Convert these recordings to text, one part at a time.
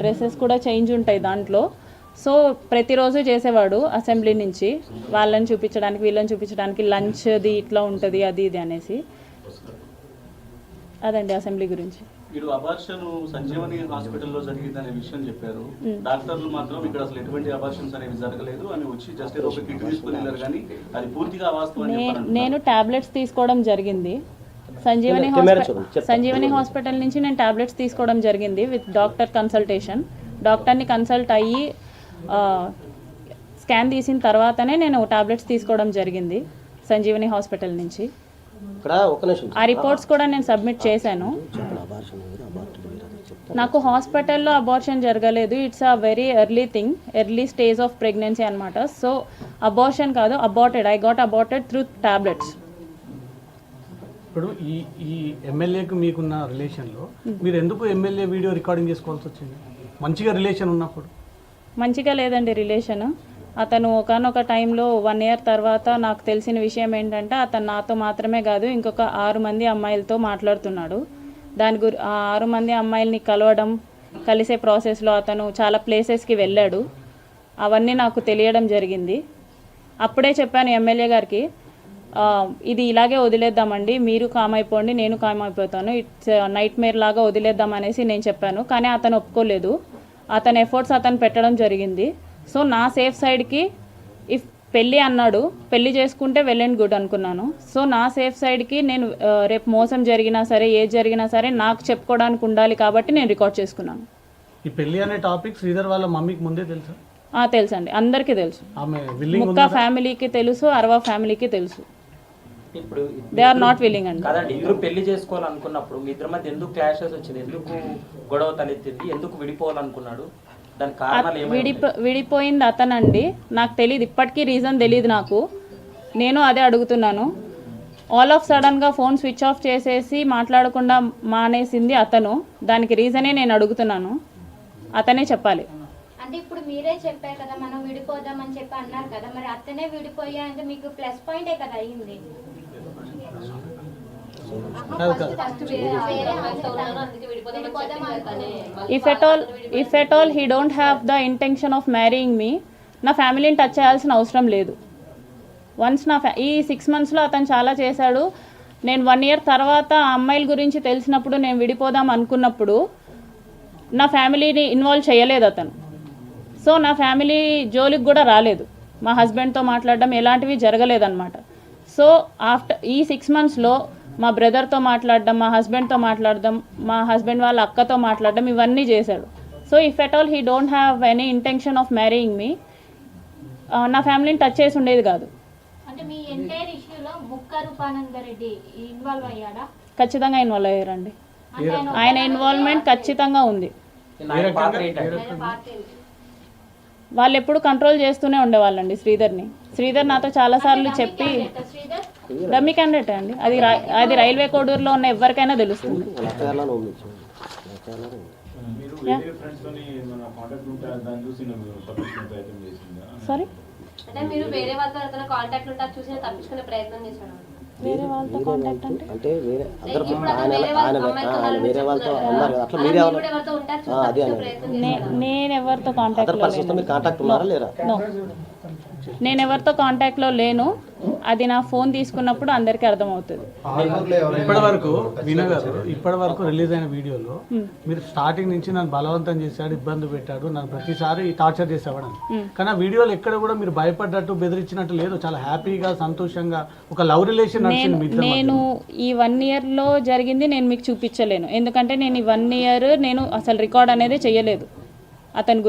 Dresses కూడా change ఉంటాయి దాంట్లో. సో ప్రతిరోజు చేసేవాడు అసెంబ్లీ నుంచి వాళ్ళని చూపించడానికి వీళ్ళని చూపించడానికి, లంచ్ది ఇట్లా ఉంటుంది అది ఇది అనేసి. అదండి అసెంబ్లీ గురించి. మీరు అబార్షన్ సంజీవని హాస్పిటల్లో జరిగిందనే విషయం చెప్పారు. డాక్టర్లు మాత్రం ఇక్కడ అసలు ఎటువంటి అబార్షన్స్ అనేవి జరగలేదు అని వచ్చి జస్ట్ ఒక కిట్ తీసుకుని వెళ్ళారు, కానీ అది పూర్తిగా అవాస్తవం. నేను టాబ్లెట్స్ తీసుకోవడం జరిగింది సంజీవని హాస్పిటల్ నుంచి. నేను టాబ్లెట్స్ తీసుకోవడం జరిగింది విత్ డాక్టర్ కన్సల్టేషన్. డాక్టర్ని కన్సల్ట్ అయ్యి స్కాన్ తీసిన తర్వాతనే నేను టాబ్లెట్స్ తీసుకోవడం జరిగింది సంజీవని హాస్పిటల్ నుంచి. ఆ రిపోర్ట్స్ కూడా నేను సబ్మిట్ చేశాను. నాకు హాస్పిటల్లో అబార్షన్ జరగలేదు. It's a very early thing, early stage of pregnancy అనమాట. సో అబార్షన్ కాదు, aborted. I got aborted through tablets. ఇప్పుడు ఈ ఎమ్మెల్యేకి మీకున్న రిలేషన్లో మీరు ఎందుకు ఎమ్మెల్యే వీడియో రికార్డింగ్ చేసుకోవాల్సి వచ్చింది? మంచిగా రిలేషన్ ఉన్నప్పుడు. మంచిగా లేదండి రిలేషన్. అతను ఒకనొక టైంలో 1 year తర్వాత నాకు తెలిసిన విషయం ఏంటంటే అతను నాతో మాత్రమే కాదు ఇంకొక 6 మంది అమ్మాయిలతో మాట్లాడుతున్నాడు. ఆ 6 మంది అమ్మాయిల్ని కలవడం, కలిసే ప్రాసెస్లో అతను చాలా ప్లేసెస్కి వెళ్ళాడు. అవన్నీ నాకు తెలియడం జరిగింది. అప్పుడే చెప్పాను ఎమ్మెల్యే గారికి, ఇది ఇలాగే వదిలేద్దామండి, మీరు కామ్ అయిపోండి, నేను కామ్ అయిపోతాను, ఇట్స్ నైట్ మేర్ లాగా వదిలేద్దాం అనేసి నేను చెప్పాను. కానీ అతను ఒప్పుకోలేదు. అతని ఎఫర్ట్స్ అతను పెట్టడం జరిగింది. సో నా సేఫ్ సైడ్కి ఇఫ్ పెళ్ళి అన్నాడు, పెళ్ళి చేసుకుంటే వెల్ అండ్ గుడ్ అనుకున్నాను. సో నా సేఫ్ సైడ్కి నేను రేపు మోసం జరిగినా సరే ఏది జరిగినా సరే నాకు చెప్పుకోవడానికి ఉండాలి కాబట్టి నేను రికార్డ్ చేసుకున్నాను. ఈ పెళ్ళి అనే టాపిక్ శ్రీధర్ వాళ్ళ మమ్మీకి ముందే తెలుసా? తెలుసండి, అందరికీ తెలుసు. ముక్కా ఫ్యామిలీకి తెలుసు, అరవా ఫ్యామిలీకి తెలుసు. ఇప్పుడు దే ఆర్ నాట్ విల్లింగ్ అండి. కదండి, ఇద్దరు పెళ్లి చేసుకోవాలనుకున్నప్పుడు మీ ఇద్దరి మధ్య ఎందుకు క్లాషెస్ వచ్చింది, ఎందుకు గొడవ తలెత్తింది, ఎందుకు విడిపోవాలనుకున్నాడు? దాని కారణాలు విడిపోయింది అతనండి. నాకు తెలియదు, ఇప్పటికీ రీజన్ తెలియదు నాకు. నేను అదే అడుగుతున్నాను. ఆల్ ఆఫ్ సడన్గా ఫోన్ స్విచ్ ఆఫ్ చేసేసి మాట్లాడకుండా మానేసింది అతను. దానికి రీజనే నేను అడుగుతున్నాను, అతనే చెప్పాలి. అంటే ఇప్పుడు మీరే చెప్పారు కదా మనం విడిపోదామని చెప్పి అన్నారు కదా, మరి అతనే విడిపోయా అంటే మీకు ప్లస్ పాయింటే కదా అయ్యింది. If at all he don't have the intention of marrying me, నా ఫ్యామిలీని టచ్ చేయాల్సిన అవసరం లేదు. వన్స్ ఈ 6 monthsలో అతను చాలా చేశాడు. నేను 1 year తర్వాత అమ్మాయిల గురించి తెలిసినప్పుడు నేను విడిపోదాం అనుకున్నప్పుడు నా ఫ్యామిలీని ఇన్వాల్వ్ చేయలేదు అతను. సో నా ఫ్యామిలీ జోలికి కూడా రాలేదు. మా హస్బెండ్తో మాట్లాడడం ఎలాంటివి జరగలేదన్నమాట. సో ఆఫ్టర్ ఈ 6 monthsలో మా బ్రదర్తో మాట్లాడడం, మా హస్బెండ్తో మాట్లాడడం, మా హస్బెండ్ వాళ్ళ అక్కతో మాట్లాడడం, ఇవన్నీ చేశాడు. So if at all he don't have any intention of marrying me, నా ఫ్యామిలీని టచ్ చేసి ఉండేది కాదు. అంటే మీ ఎంటైర్ ఇష్యూలో ముక్కా రూపానందరెడ్డి ఇన్వాల్వ్ అయ్యాడా? ఖచ్చితంగా ఇన్వాల్వ్ అయ్యారండి. ఆయన ఇన్వాల్వ్మెంట్ ఖచ్చితంగా ఉంది. వాళ్ళు ఎప్పుడు కంట్రోల్ చేస్తూనే ఉండేవాళ్ళండి శ్రీధర్ని. శ్రీధర్ నాతో చాలాసార్లు చెప్పి, డమ్మీ క్యాండిడేట్ అండి, అది రైల్వే కోడూరులో ఉన్న ఎవరికైనా తెలుస్తుంది. సారీ, వేరే వాళ్ళతో కాంటాక్ట్ అంటే వేరే నేను ఎవరితో కాంటాక్ట్లో లేను. అది నా ఫోన్ తీసుకున్నప్పుడు అందరికీ అర్థమవుతుంది. ఇప్పటి వరకు రిలీజ్ అయిన వీడియోలో మీరు స్టార్టింగ్ నుంచి నన్ను బలవంతం చేశాడు, ఇబ్బంది పెట్టాడు, నన్ను ప్రతిసారి టార్చర్ చేసేవాడు. కానీ ఆ వీడియోలో ఎక్కడ కూడా మీరు భయపడ్డట్టు బెదిరించినట్టు లేదు. చాలా హ్యాపీగా సంతోషంగా ఒక లవ్ రిలేషన్. నేను ఈ 1 yearలో జరిగింది నేను మీకు చూపించలేను, ఎందుకంటే నేను ఈ 1 year నేను అసలు రికార్డ్ అనేది చేయలేదు అతని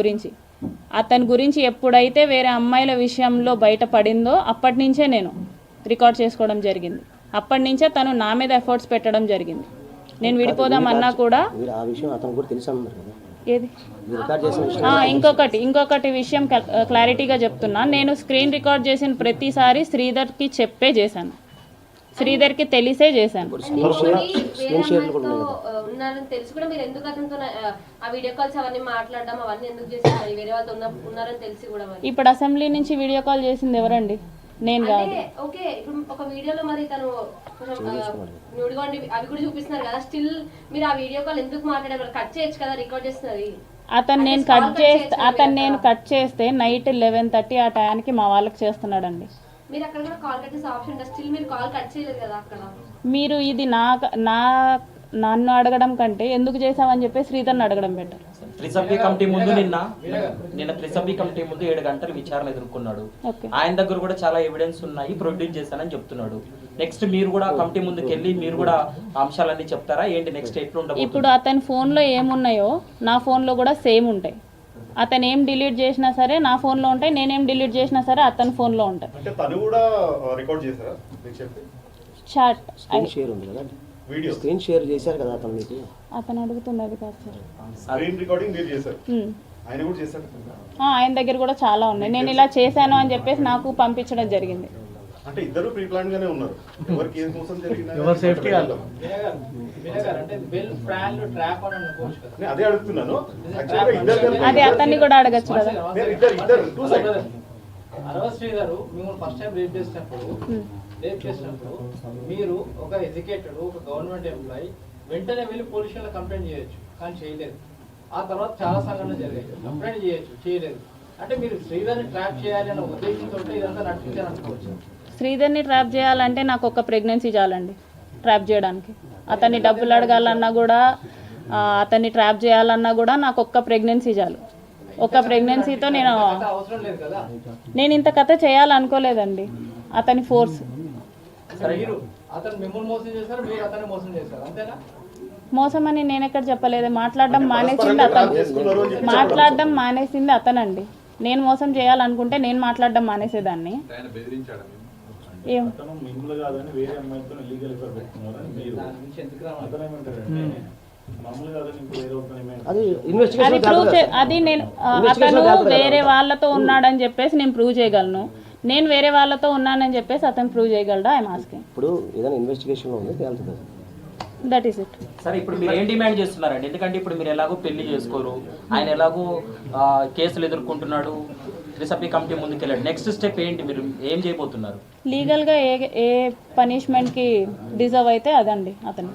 గురించి ఎప్పుడైతే వేరే అమ్మాయిల విషయంలో బయటపడిందో అప్పటి నుంచే నేను రికార్డ్ చేసుకోవడం జరిగింది. అప్పటి నుంచే తను నా మీద ఎఫర్ట్స్ పెట్టడం జరిగింది. నేను విడిపోదాం అన్నా కూడా ఏది ఇంకొకటి విషయం క్లారిటీగా చెప్తున్నా. నేను స్క్రీన్ రికార్డ్ చేసిన ప్రతిసారి శ్రీధర్కి చెప్పే చేశాను, శ్రీధర్కి తెలిసే చేశాను. ఇప్పుడు అసెంబ్లీ నుంచి వీడియో కాల్ చేసింది ఎవరండి? నేను కాదు. ఓకే, ఇప్పుడు ఒక వీడియోలో మరి తను న్యూడ్గా అవి కూడా చూపిస్తున్నారు కదా, స్టిల్ మీరు ఆ వీడియో కాల్ ఎందుకు మాట్లాడారు? కట్ చేయొచ్చు కదా, రికార్డ్ చేస్తున్నది. అతను నేను కట్ చేస్తే నైట్ 11:30 ఆ టయానికి మా వాళ్ళకి చేస్తున్నాడండి. మీరు అక్కడ కూడా కాల్ కట్ చేసే ఆప్షన్ ఉంటుంది, స్టిల్ మీరు కాల్ కట్ చేయలేదు కదా అక్కడ. మీరు ఇది నన్ను అడగడం కంటే ఎందుకు చేసామని చెప్పి శ్రీధర్ని అడగడం బెటర్. త్రిసభ్య కమిటీ ముందు నిన్న త్రిసభ్య కమిటీ ముందు 7 గంటలు విచారణ ఎదుర్కొన్నాడు. ఓకే. ఆయన దగ్గర కూడా చాలా ఎవిడెన్స్ ఉన్నాయి, ప్రొడ్యూస్ చేశానని చెప్తున్నాడు. నెక్స్ట్ మీరు కూడా కమిటీ ముందుకు వెళ్ళి మీరు కూడా అంశాలన్నీ చెప్తారా ఏంటి, నెక్స్ట్ ఎట్లుండదు? ఇప్పుడు అతని ఫోన్లో ఏమున్నాయో నా ఫోన్లో కూడా సేమ్ ఉంటాయి. అతను ఏం డిలీట్ చేసినా సరే నా ఫోన్లో ఉంటాయి, నేనేం డిలీట్ చేసినా సరే అతని ఫోన్లో ఉంటాయి. అంటే తను కూడా రికార్డ్ చేశారా మీకు చెప్పి? చాట్ షేర్ ఉంది కదా, వీడియో స్క్రీన్ షేర్ చేశారు కదా అతను మీకు. అతను అడుగుతున్నది కాదు సార్. స్క్రీన్ రికార్డింగ్ మీరు చేశారు, ఆయన కూడా చేశారు. ఆయన దగ్గర కూడా చాలా ఉన్నాయి. నేను ఇలా చేశాను అని చెప్పేసి నాకు పంపించడం జరిగింది. అంటే ఇద్దరు ప్రీ ప్లాన్ గానే ఉన్నారు. ఎవరికి ఏం మోసం జరిగింది, ఎవరి సేఫ్టీ వాళ్ళు. నేను అదే అడుగుతున్నాను. యాక్చువల్గా ఇద్దరు అది అతన్ని కూడా అడగచ్చు కదా. ఇద్దరు టూ సైడ్. అరవశ్రీ గారు మిమ్మల్ని ఫస్ట్ టైం రేప్ చేసినప్పుడు మీరు ఒక ఎడ్యుకేటెడ్ ఒక గవర్నమెంట్ ఎంప్లాయీ వెంటనే వెళ్ళి పోలీస్ స్టేషన్లో కంప్లైంట్ చేయొచ్చు, కానీ చేయలేదు. ఆ తర్వాత చాలా సంఘటనలు జరిగాయి, కంప్లైంట్ చేయలేదు. అంటే మీరు శ్రీధర్ని ట్రాప్ చేయాలి అన్న ఉద్దేశంతో ఇదంతా నడిపించారు అనుకోవచ్చు. శ్రీధర్ని ట్రాప్ చేయాలంటే నాకు ఒక ప్రెగ్నెన్సీ చాలండి ట్రాప్ చేయడానికి. అతన్ని డబ్బులు అడగాలన్నా కూడా అతన్ని ట్రాప్ చేయాలన్నా కూడా నాకు ఒక్క ప్రెగ్నెన్సీ చాలు. ఒక ప్రెగ్నెన్సీతో అవసరం లేదు కదా. నేను ఇంత కథ చేయాలనుకోలేదండి. అతని ఫోర్స్. మీరు అతను మిమ్మల్ని మోసం చేశారు, మీరు అతన్ని మోసం చేశారు, అంతేనా? మోసం అని నేను ఎక్కడ చెప్పలేదు. మాట్లాడడం మానేసింది అతనండి. నేను మోసం చేయాలనుకుంటే నేను మాట్లాడడం మానేసేదాన్ని. ఏం అది అది నేను అతను వేరే వాళ్ళతో ఉన్నాడని చెప్పేసి నేను ప్రూవ్ చేయగలను. నేను వేరే వాళ్ళతో ఉన్నానని చెప్పేసి అతను ప్రూవ్ చేయగలడా? I'm asking. ఇప్పుడు ఏదైనా ఇన్వెస్టిగేషన్ ఉంది తేలుతుంది. That is it. సరే, ఇప్పుడు మీరు ఏం డిమాండ్ చేస్తున్నారండి? ఎందుకంటే ఇప్పుడు మీరు ఎలాగో పెళ్లి చేసుకోరు, ఆయన ఎలాగో కేసులు ఎదుర్కొంటున్నాడు, త్రిసభ్య కమిటీ ముందుకెళ్ళాడు. నెక్స్ట్ స్టెప్ ఏంటి? మీరు ఏం చేయబోతున్నారు? లీగల్గా ఏ పనిష్మెంట్కి డిజర్వ్ అయితే అదండి అతను.